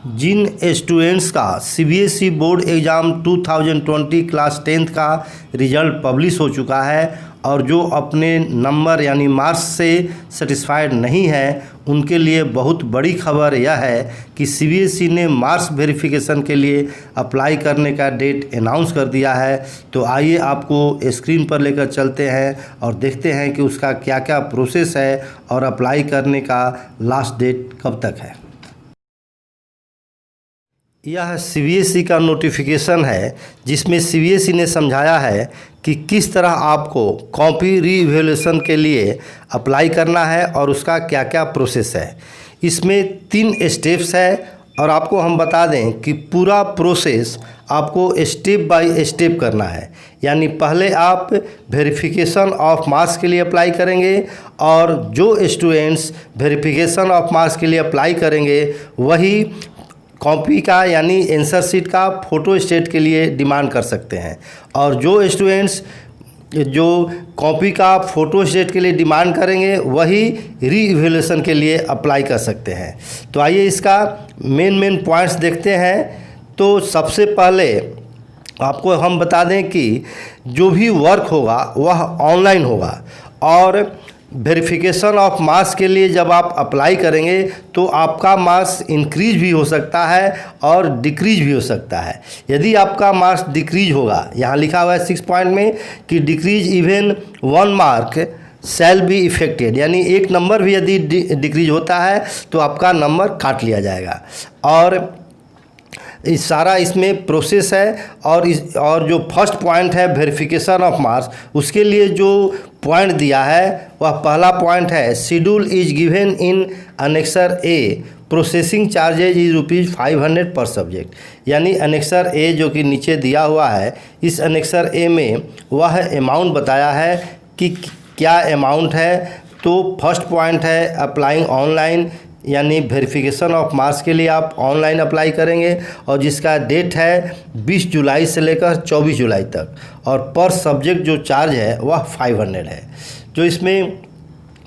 जिन students का CBSE board exam 2020 class 10th का result publish हो चुका है और जो अपने नंबर यानी मार्क्स से सेटिस्फाइड नहीं है, उनके लिए बहुत बड़ी खबर यह है कि सीबीएसई ने मार्क्स वेरिफिकेशन के लिए अप्लाई करने का डेट अनाउंस कर दिया है। तो आइए आपको स्क्रीन पर लेकर चलते हैं और देखते हैं कि उसका क्या क्या प्रोसेस है और अप्लाई करने का लास्ट डेट कब तक है। यह सीबीएसई का नोटिफिकेशन है जिसमें सीबीएसई ने समझाया है कि किस तरह आपको कॉपी रीवैल्यूएशन के लिए अप्लाई करना है और उसका क्या क्या प्रोसेस है। इसमें 3 स्टेप्स है और आपको हम बता दें कि पूरा प्रोसेस आपको स्टेप बाय स्टेप करना है। यानी पहले आप वेरिफिकेशन ऑफ मार्क्स के लिए अप्लाई करेंगे और जो स्टूडेंट्स वेरिफिकेशन ऑफ मार्क्स के लिए अप्लाई करेंगे वही कॉपी का यानी आंसर शीट का फ़ोटो स्टेट के लिए डिमांड कर सकते हैं और जो स्टूडेंट्स जो कॉपी का फ़ोटो स्टेट के लिए डिमांड करेंगे वही रीवैल्यूएशन के लिए अप्लाई कर सकते हैं। तो आइए इसका मेन पॉइंट्स देखते हैं। तो सबसे पहले आपको हम बता दें कि जो भी वर्क होगा वह ऑनलाइन होगा और वेरिफिकेशन ऑफ मार्क्स के लिए जब आप अप्लाई करेंगे तो आपका मार्क्स इंक्रीज भी हो सकता है और डिक्रीज भी हो सकता है। यदि आपका मार्क्स डिक्रीज होगा, यहाँ लिखा हुआ है 6 पॉइंट में कि decrease even 1 mark shall be affected, यानी 1 नंबर भी यदि डिक्रीज होता है तो आपका नंबर काट लिया जाएगा। और इस सारा इसमें प्रोसेस है और जो फर्स्ट पॉइंट है वेरिफिकेशन ऑफ मार्क्स, उसके लिए जो पॉइंट दिया है वह पहला पॉइंट है schedule is given in annexure A, processing charges is ₹500 पर सब्जेक्ट। यानी अनेक्सर ए जो कि नीचे दिया हुआ है, इस अनेक्सर ए में वह अमाउंट बताया है कि क्या अमाउंट है। तो फर्स्ट पॉइंट है अप्लाइंग ऑनलाइन, यानी वेरिफिकेशन ऑफ मार्क्स के लिए आप ऑनलाइन अप्लाई करेंगे और जिसका डेट है 20 जुलाई से लेकर 24 जुलाई तक और पर सब्जेक्ट जो चार्ज है वह 500 है। जो इसमें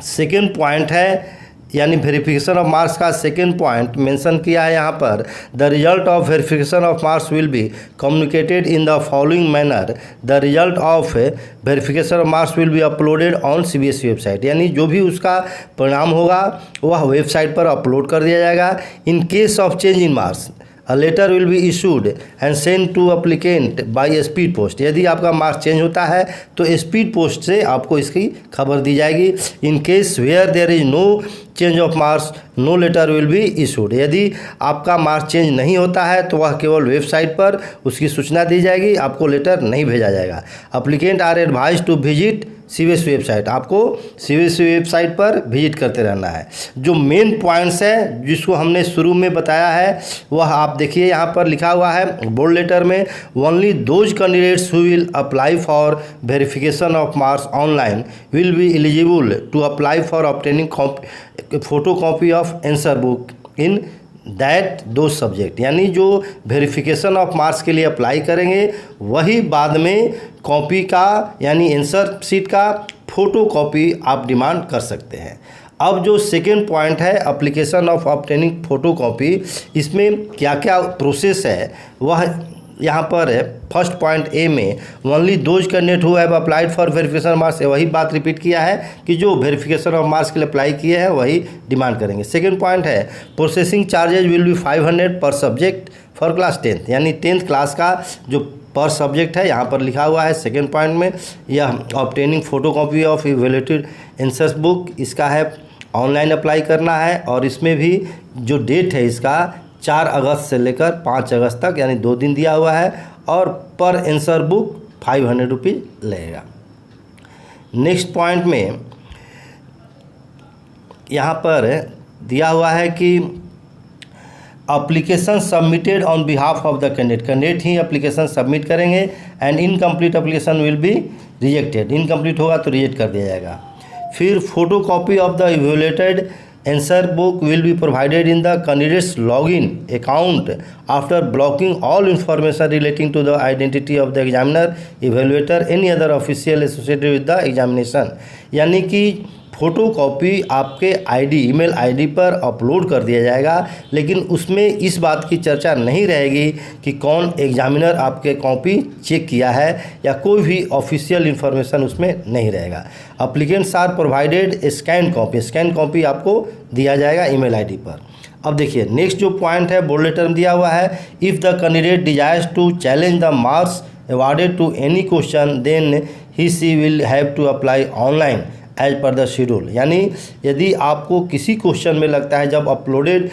सेकेंड पॉइंट है यानी वेरिफिकेशन ऑफ मार्क्स का सेकेंड पॉइंट मेंशन किया है यहाँ पर, the result of verification of marks will be communicated in the following manner, the result of verification of marks will be uploaded on CBSE website. यानी जो भी उसका परिणाम होगा वह वेबसाइट पर अपलोड कर दिया जाएगा। In case of change in marks a letter will be issued and send to applicant by speed post. यदि आपका मार्क्स चेंज होता है तो स्पीड पोस्ट से आपको इसकी खबर दी जाएगी। In case where there is no change of marks no letter will be issued. यदि आपका मार्क्स चेंज नहीं होता है तो वह केवल वेबसाइट पर उसकी सूचना दी जाएगी, आपको लेटर नहीं भेजा जाएगा। Applicant are advise to visit CBSE website, आपको सीबीएसई वेबसाइट पर विजिट करते रहना है। जो मेन पॉइंट्स है जिसको हमने शुरू में बताया है वह आप देखिए यहाँ पर लिखा हुआ है बोल्ड लेटर में, only those candidates who will apply for verification of marks online will be eligible to apply for obtaining photo copy of answer book in that two subject. यानी जो वेरिफिकेशन ऑफ मार्क्स के लिए apply करेंगे वही बाद में copy का यानी आंसर शीट का फ़ोटो कॉपी आप डिमांड कर सकते हैं। अब जो सेकेंड पॉइंट है application of obtaining photo copy, इसमें क्या क्या प्रोसेस है वह यहाँ पर है। फर्स्ट पॉइंट ए में only those candidate who have applied for verification marks, वही बात रिपीट किया है कि जो वेरिफिकेशन ऑफ मार्क्स के लिए अप्लाई किए हैं वही डिमांड करेंगे। सेकंड पॉइंट है प्रोसेसिंग चार्जेज विल बी 500 पर सब्जेक्ट फॉर क्लास 10th, यानी 10th क्लास का जो पर सब्जेक्ट है यहाँ पर लिखा हुआ है सेकेंड पॉइंट में। यह obtaining photo copy of evaluated answers book, इसका है ऑनलाइन अप्लाई करना है और इसमें भी जो डेट है इसका 4 अगस्त से लेकर 5 अगस्त तक, यानी 2 दिन दिया हुआ है और पर आंसर बुक 500 रुपीज़ लगेगा। नेक्स्ट पॉइंट में यहाँ पर दिया हुआ है कि application submitted on behalf of the candidate ही एप्लीकेशन सबमिट करेंगे and incomplete application will be rejected, incomplete होगा तो रिजेक्ट कर दिया जाएगा। फिर photo copy of the evaluated answer book will be provided in the candidate's login account after blocking all information relating to the identity of the examiner, evaluator, any other official associated with the examination। यानी कि photocopy आपके email ID पर upload कर दिया जाएगा, लेकिन उसमें इस बात की चर्चा नहीं रहेगी कि कौन एग्जामिनर आपके कॉपी चेक किया है, या कोई भी ऑफिशियल इन्फॉर्मेशन उसमें नहीं रहेगा। Applicants are provided scan copy आपको दिया जाएगा ईमेल आईडी पर। अब देखिए नेक्स्ट जो पॉइंट है बोल्ड लेटर में दिया हुआ है, if the candidate desires to challenge the marks awarded to any question then he she will have to apply online as per the schedule। यानी यदि आपको किसी क्वेश्चन में लगता है, जब अपलोडेड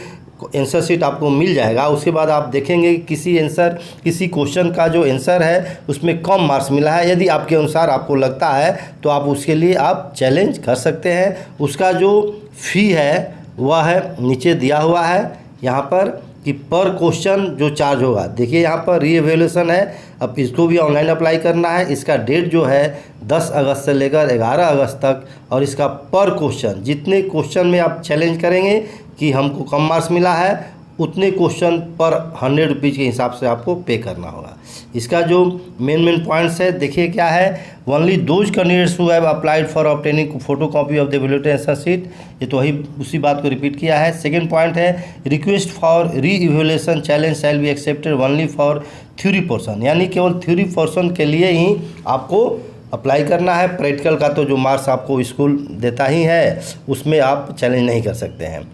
आंसर शीट आपको मिल जाएगा, उसके बाद आप देखेंगे किसी क्वेश्चन का जो आंसर है उसमें कम मार्क्स मिला है, यदि आपके अनुसार आपको लगता है तो आप उसके लिए आप चैलेंज कर सकते हैं। उसका जो फ़ी है वह है नीचे दिया हुआ है यहाँ पर कि पर क्वेश्चन जो चार्ज होगा। देखिए यहाँ पर रीएवैल्यूएशन है, अब इसको भी ऑनलाइन अप्लाई करना है। इसका डेट जो है 10 अगस्त से लेकर 11 अगस्त तक, और इसका पर क्वेश्चन जितने क्वेश्चन में आप चैलेंज करेंगे कि हमको कम मार्क्स मिला है, उतने क्वेश्चन पर 100 रुपीज़ के हिसाब से आपको पे करना होगा। इसका जो मेन पॉइंट्स है देखिए क्या है, only those candidates who have applied for obtaining photocopy of the valuated answer sheet, ये तो वही उसी बात को रिपीट किया है। सेकंड पॉइंट है, रिक्वेस्ट फॉर री evaluation challenge shall be accepted only for theory portion, यानी केवल थ्योरी पोर्शन के लिए ही आपको अप्लाई करना है। प्रैक्टिकल का तो जो मार्क्स आपको स्कूल देता ही है, उसमें आप चैलेंज नहीं कर सकते हैं।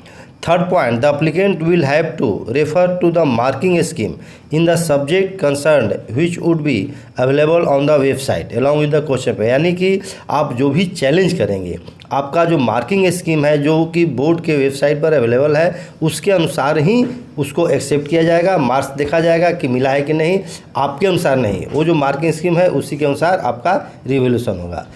Third point, the applicant will have to refer to the marking scheme in the subject concerned which would be available on the website along with the question paper. यानी कि आप जो भी चैलेंज करेंगे, आपका जो मार्किंग स्कीम है जो कि बोर्ड के वेबसाइट पर अवेलेबल है, उसके अनुसार ही उसको एक्सेप्ट किया जाएगा। मार्क्स देखा जाएगा कि मिला है कि नहीं, आपके अनुसार नहीं, वो जो मार्किंग स्कीम है उसी के अनुसार आपका रिवैल्यूएशन होगा।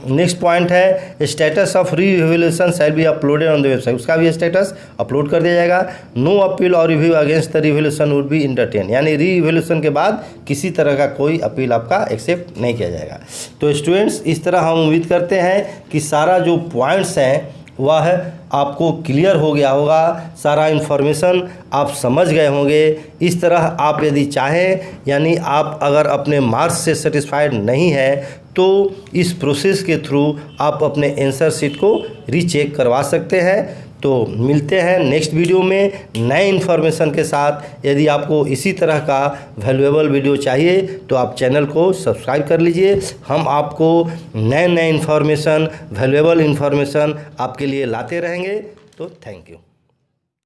नेक्स्ट पॉइंट है, status of revaluation shall be uploaded on the website, उसका भी स्टेटस अपलोड कर दिया जाएगा। नो अपील और review against the revaluation would be entertain, यानी रिवैल्यूएशन के बाद किसी तरह का कोई अपील आपका एक्सेप्ट नहीं किया जाएगा। तो स्टूडेंट्स, इस तरह हम उम्मीद करते हैं कि सारा जो पॉइंट्स हैं वह आपको क्लियर हो गया होगा, सारा इन्फॉर्मेशन आप समझ गए होंगे। इस तरह आप यदि चाहें, यानी आप अगर अपने मार्क्स से सेटिस्फाइड नहीं है, तो इस प्रोसेस के थ्रू आप अपने आंसर शीट को रीचेक करवा सकते हैं। तो मिलते हैं नेक्स्ट वीडियो में नए इन्फॉर्मेशन के साथ। यदि आपको इसी तरह का वैल्यूएबल वीडियो चाहिए तो आप चैनल को सब्सक्राइब कर लीजिए। हम आपको नए इन्फॉर्मेशन, वैल्यूएबल इन्फॉर्मेशन आपके लिए लाते रहेंगे। तो थैंक यू।